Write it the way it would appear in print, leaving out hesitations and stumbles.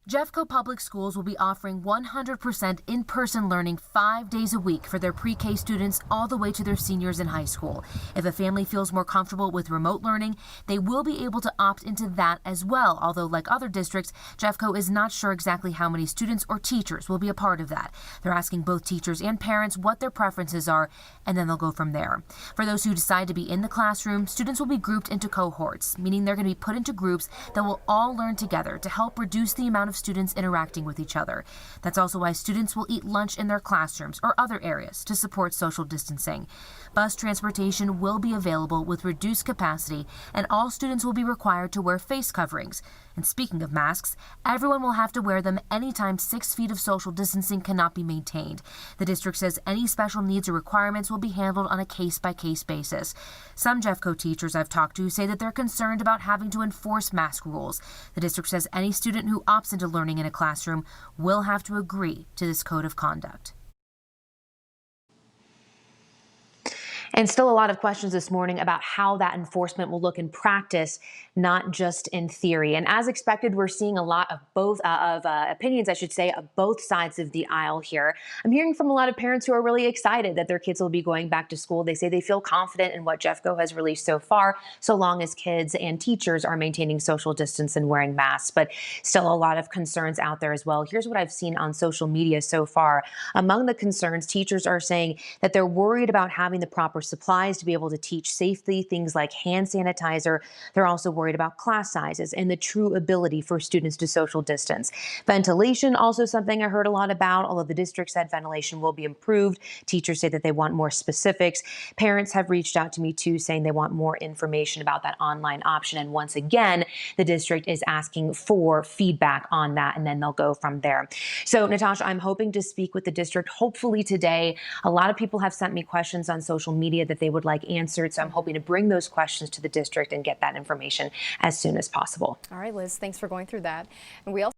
Jeffco Public Schools will be offering 100% in-person learning 5 days a week for their pre-K students all the way to their seniors in high school. If a family feels more comfortable with remote learning, they will be able to opt into that as well. Although, like other districts, Jeffco is not sure exactly how many students or teachers will be a part of that. They're asking both teachers and parents what their preferences are, and then they'll go from there. For those who decide to be in the classroom, students will be grouped into cohorts, meaning they're going to be put into groups that will all learn together to help reduce the amount of students interacting with each other. That's also why students will eat lunch in their classrooms or other areas to support social distancing. Bus transportation will be available with reduced capacity, and all students will be required to wear face coverings. And speaking of masks, everyone will have to wear them anytime 6 feet of social distancing cannot be maintained. The district says any special needs or requirements will be handled on a case-by-case basis. Some Jeffco teachers I've talked to say that they're concerned about having to enforce mask rules. The district says any student who opts into learning in a classroom will have to agree to this code of conduct. And still a lot of questions this morning about how that enforcement will look in practice, not just in theory. And as expected, we're seeing a lot of opinions, I should say, of both sides of the aisle here. I'm hearing from a lot of parents who are really excited that their kids will be going back to school. They say they feel confident in what Jeffco has released so far, so long as kids and teachers are maintaining social distance and wearing masks. But still a lot of concerns out there as well. Here's what I've seen on social media so far. Among the concerns, teachers are saying that they're worried about having the proper supplies to be able to teach safely, things like hand sanitizer. They're also worried about class sizes and the true ability for students to social distance. Ventilation, also something I heard a lot about, although the district said ventilation will be improved. Teachers say that they want more specifics. Parents have reached out to me too, saying they want more information about that online option. And once again, the district is asking for feedback on that, and then they'll go from there. So, Natasha, I'm hoping to speak with the district hopefully today. A lot of people have sent me questions on social media that they would like answered. So I'm hoping to bring those questions to the district and get that information as soon as possible. All right, Liz, thanks for going through that. And we also